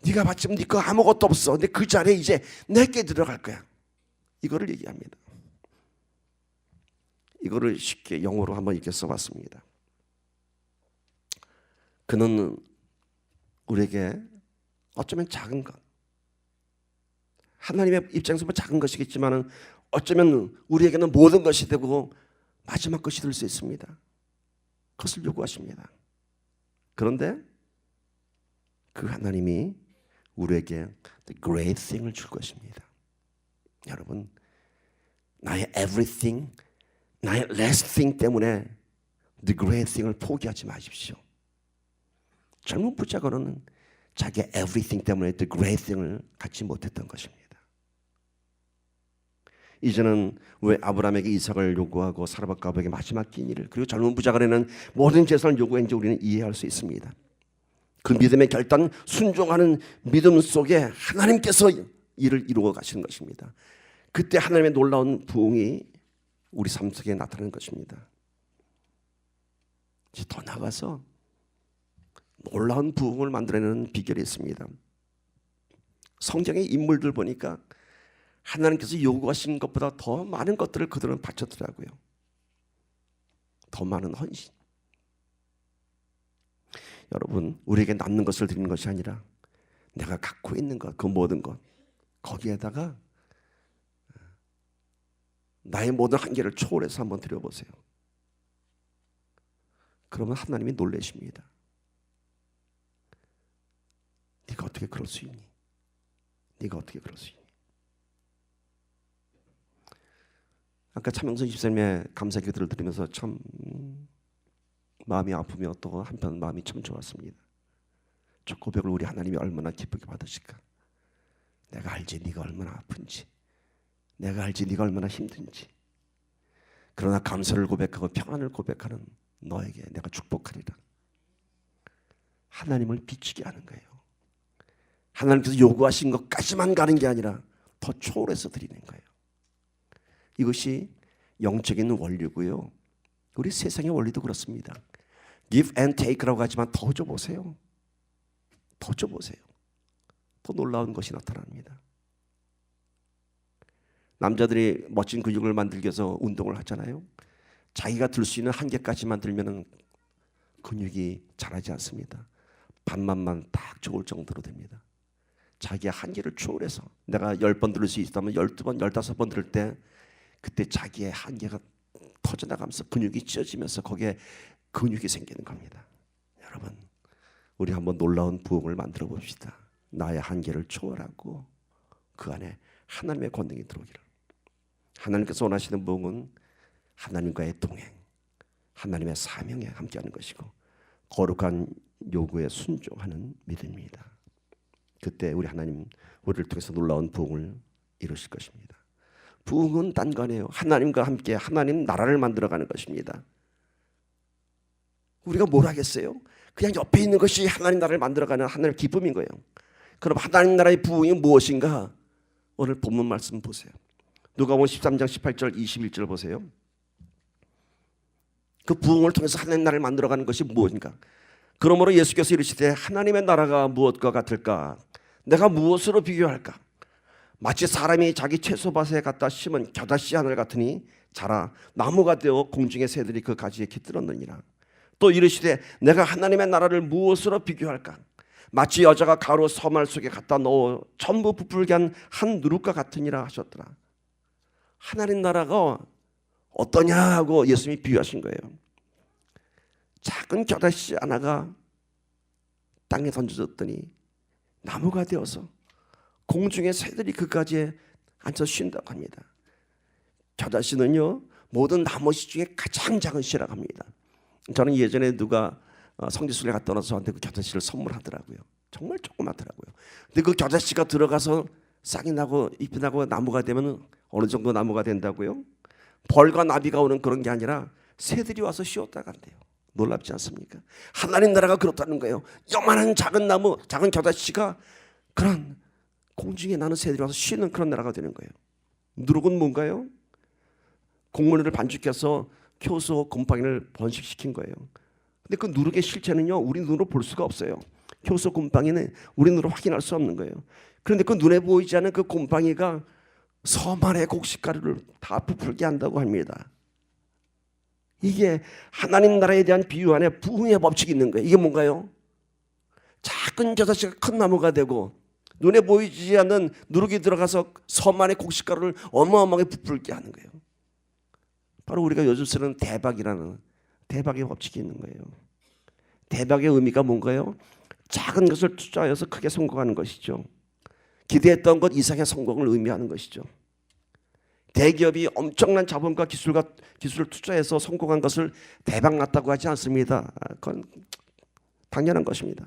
[SPEAKER 1] 네가 바치면 네 거 아무것도 없어. 근데 그 자리에 이제 내게 들어갈 거야. 이거를 얘기합니다. 이거를 쉽게 영어로 한번 이렇게 써봤습니다. 그는 우리에게 어쩌면 작은 것, 하나님의 입장에서 작은 것이겠지만 어쩌면 우리에게는 모든 것이 되고 마지막 것이 될 수 있습니다. 그것을 요구하십니다. 그런데 그 하나님이 우리에게 the great thing을 줄 것입니다. 여러분, 나의 everything, 나의 last thing 때문에 the great thing을 포기하지 마십시오. 젊은 부자가는 자기의 everything 때문에 the great thing을 갖지 못했던 것입니다. 이제는 왜 아브라함에게 이삭을 요구하고 사르밧가부에게 마지막 기니를, 그리고 젊은 부자간에는 모든 재산을 요구했는지 우리는 이해할 수 있습니다. 그 믿음의 결단, 순종하는 믿음 속에 하나님께서 일을 이루어 가시는 것입니다. 그때 하나님의 놀라운 부흥이 우리 삶 속에 나타나는 것입니다. 이제 더 나가서 놀라운 부흥을 만들어내는 비결이 있습니다. 성경의 인물들 보니까 하나님께서 요구하신 것보다 더 많은 것들을 그들은 바쳤더라고요. 더 많은 헌신. 여러분, 우리에게 남는 것을 드리는 것이 아니라 내가 갖고 있는 것, 그 모든 것, 거기에다가 나의 모든 한계를 초월해서 한번 드려보세요. 그러면 하나님이 놀라십니다. 네가 어떻게 그럴 수 있니? 네가 어떻게 그럴 수 있니? 아까 차명선 집사님의 감사 기도를 들으면서 참 마음이 아프며 또 한편 마음이 참 좋았습니다. 저 고백을 우리 하나님이 얼마나 기쁘게 받으실까? 내가 알지 네가 얼마나 아픈지, 내가 알지 네가 얼마나 힘든지. 그러나 감사를 고백하고 평안을 고백하는 너에게 내가 축복하리라. 하나님을 비추게 하는 거예요. 하나님께서 요구하신 것까지만 가는 게 아니라 더 초월해서 드리는 거예요. 이것이 영적인 원리고요, 우리 세상의 원리도 그렇습니다. give and take라고 하지만 더 줘보세요. 더 줘보세요. 더 놀라운 것이 나타납니다. 남자들이 멋진 근육을 만들기 위해서 운동을 하잖아요. 자기가 들 수 있는 한계까지만 들면 근육이 자라지 않습니다. 반만만 딱 좋을 정도로 됩니다. 자기의 한계를 초월해서 내가 10번 들을 수 있다면 12번, 15번 들을 때 그때 자기의 한계가 터져나가면서 근육이 찢어지면서 거기에 근육이 생기는 겁니다. 여러분, 우리 한번 놀라운 부흥을 만들어 봅시다. 나의 한계를 초월하고 그 안에 하나님의 권능이 들어오기를. 하나님께서 원하시는 부흥은 하나님과의 동행, 하나님의 사명에 함께하는 것이고 거룩한 요구에 순종하는 믿음입니다. 그때 우리 하나님 우리를 통해서 놀라운 부흥을 이루실 것입니다. 부흥은 단관이에요. 하나님과 함께 하나님 나라를 만들어가는 것입니다. 우리가 뭘 하겠어요? 그냥 옆에 있는 것이 하나님 나라를 만들어가는 하나님의 기쁨인 거예요. 그럼 하나님 나라의 부흥이 무엇인가? 오늘 본문 말씀 보세요. 누가복음 13장 18절 21절 보세요. 그 부흥을 통해서 하나님 나라를 만들어가는 것이 무엇인가? 그러므로 예수께서 이르시되 하나님의 나라가 무엇과 같을까? 내가 무엇으로 비교할까? 마치 사람이 자기 채소밭에 갖다 심은 겨자씨 하늘 같으니 자라 나무가 되어 공중의 새들이 그 가지에 깃들었느니라. 또 이르시되 내가 하나님의 나라를 무엇으로 비교할까? 마치 여자가 가루 서말 속에 갖다 넣어 전부 부풀게 한 누룩과 같으니라 하셨더라. 하나님 나라가 어떠냐 하고 예수님이 비유하신 거예요. 작은 겨자씨 하나가 땅에 던져졌더니 나무가 되어서 공중의 새들이 그 가지에 앉아 쉰다고 합니다. 겨자씨는요 모든 나무씨 중에 가장 작은 씨라고 합니다. 저는 예전에 누가 성지순례 갔다 와서 저한테 그 겨자씨를 선물하더라고요. 정말 조그맣더라고요. 근데 그 겨자씨가 들어가서 싹이 나고 잎이 나고 나무가 되면 어느 정도 나무가 된다고요? 벌과 나비가 오는 그런 게 아니라 새들이 와서 쉬었다 간대요. 놀랍지 않습니까? 하나님 나라가 그렇다는 거예요. 요만한 작은 나무, 작은 겨자씨가 그런 공중에 나는 새들이 와서 쉬는 그런 나라가 되는 거예요. 누룩은 뭔가요? 곡물을 반죽해서 효소 곰팡이를 번식시킨 거예요. 근데 그 누룩의 실체는요 우리 눈으로 볼 수가 없어요. 효소 곰팡이는 우리 눈으로 확인할 수 없는 거예요. 그런데 그 눈에 보이지 않는 그 곰팡이가 서만의 곡식가루를 다 부풀게 한다고 합니다. 이게 하나님 나라에 대한 비유 안에 부흥의 법칙이 있는 거예요. 이게 뭔가요? 작은 겨자씨가 큰 나무가 되고 눈에 보이지 않는 누룩이 들어가서 서만의 곡식가루를 어마어마하게 부풀게 하는 거예요. 바로 우리가 요즘 쓰는 대박이라는 대박의 법칙이 있는 거예요. 대박의 의미가 뭔가요? 작은 것을 투자해서 크게 성공하는 것이죠. 기대했던 것 이상의 성공을 의미하는 것이죠. 대기업이 엄청난 자본과 기술을 투자해서 성공한 것을 대박 났다고 하지 않습니다. 그건 당연한 것입니다.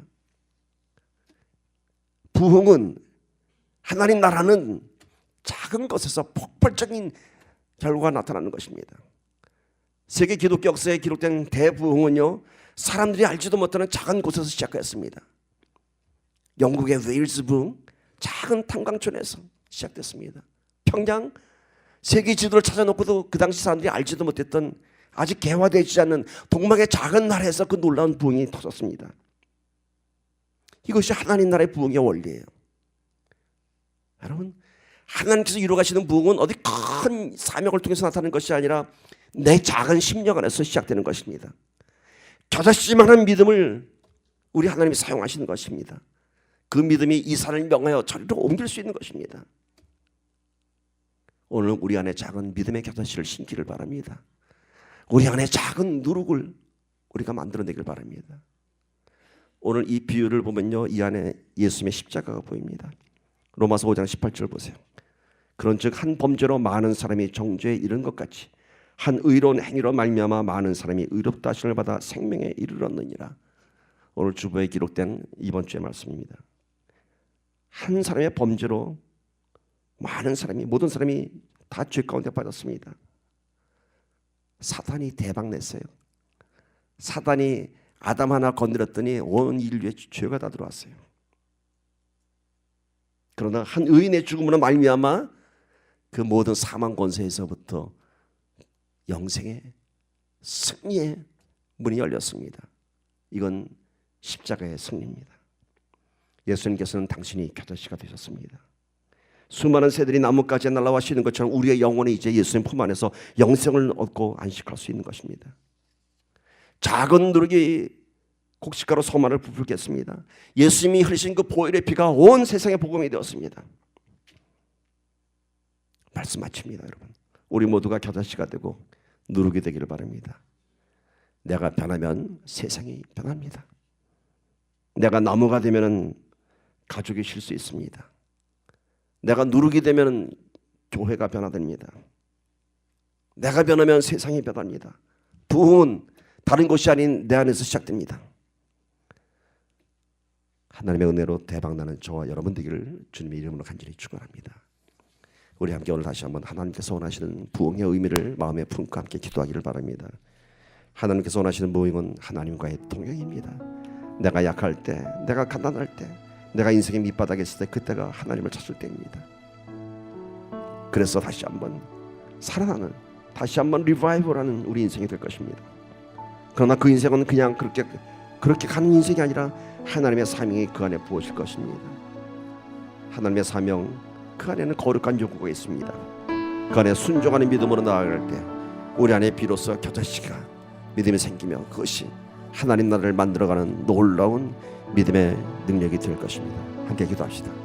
[SPEAKER 1] 부흥은 하나님 나라는 작은 것에서 폭발적인 결과가 나타나는 것입니다. 세계 기독교 역사에 기록된 대부흥은요 사람들이 알지도 못하는 작은 곳에서 시작했습니다. 영국의 웨일즈 부흥, 작은 탄광촌에서 시작됐습니다. 평양 세계 지도를 찾아놓고도 그 당시 사람들이 알지도 못했던 아직 개화되지 않는 동방의 작은 나라에서 그 놀라운 부흥이 터졌습니다. 이것이 하나님 나라의 부흥의 원리예요. 여러분, 하나님께서 이루어가시는 부흥은 어디 큰 사명을 통해서 나타나는 것이 아니라 내 작은 심령 안에서 시작되는 것입니다. 겨자씨만한 믿음을 우리 하나님이 사용하시는 것입니다. 그 믿음이 이 산을 명하여 저리로 옮길 수 있는 것입니다. 오늘 우리 안에 작은 믿음의 겨자씨를 심기를 바랍니다. 우리 안에 작은 누룩을 우리가 만들어내길 바랍니다. 오늘 이 비유를 보면요 이 안에 예수님의 십자가가 보입니다. 로마서 5장 18절 보세요. 그런즉 한 범죄로 많은 사람이 정죄에 이른 것 같이 한 의로운 행위로 말미암아 많은 사람이 의롭다 하심을 받아 생명에 이르렀느니라. 오늘 주보에 기록된 이번 주의 말씀입니다. 한 사람의 범죄로 많은 사람이 모든 사람이 다 죄 가운데 빠졌습니다. 사단이 대박 냈어요. 사단이 아담 하나 건드렸더니 온 인류에 죄가 다 들어왔어요. 그러나 한 의인의 죽음으로 말미암아 그 모든 사망 권세에서부터 영생의 승리의 문이 열렸습니다. 이건 십자가의 승리입니다. 예수님께서는 당신이 겨자씨가 되셨습니다. 수많은 새들이 나뭇가지에 날아와 쉬는 것처럼 우리의 영혼이 이제 예수님 품 안에서 영생을 얻고 안식할 수 있는 것입니다. 작은 누룩이 곡식가루 소만을 부풀겠습니다. 예수님이 흘리신 그 보혈의 피가 온 세상에 복음이 되었습니다. 말씀 마칩니다. 여러분, 우리 모두가 겨자씨가 되고 누룩이 되기를 바랍니다. 내가 변하면 세상이 변합니다. 내가 나무가 되면 가족이 쉴 수 있습니다. 내가 누룩이 되면 교회가 변화됩니다. 내가 변하면 세상이 변합니다. 부흥은 다른 곳이 아닌 내 안에서 시작됩니다. 하나님의 은혜로 대박나는 저와 여러분 되기를 주님의 이름으로 간절히 축원합니다. 우리 함께 오늘 다시 한번 하나님께서 원하시는 부흥의 의미를 마음에 품고 함께 기도하기를 바랍니다. 하나님께서 원하시는 부흥은 하나님과의 동행입니다. 내가 약할 때, 내가 가난할 때, 내가 인생의 밑바닥에 있을 때, 그때가 하나님을 찾을 때입니다. 그래서 다시 한번 살아나는, 다시 한번 리바이벌하는 우리 인생이 될 것입니다. 그러나 그 인생은 그냥 그렇게 가는 인생이 아니라 하나님의 사명이 그 안에 부어질 것입니다. 하나님의 사명, 그 안에는 거룩한 요구가 있습니다. 그 안에 순종하는 믿음으로 나아갈 때 우리 안에 비로소 겨자씨가 믿음이 생기며 그것이 하나님 나라를 만들어가는 놀라운 믿음의 능력이 될 것입니다. 함께 기도합시다.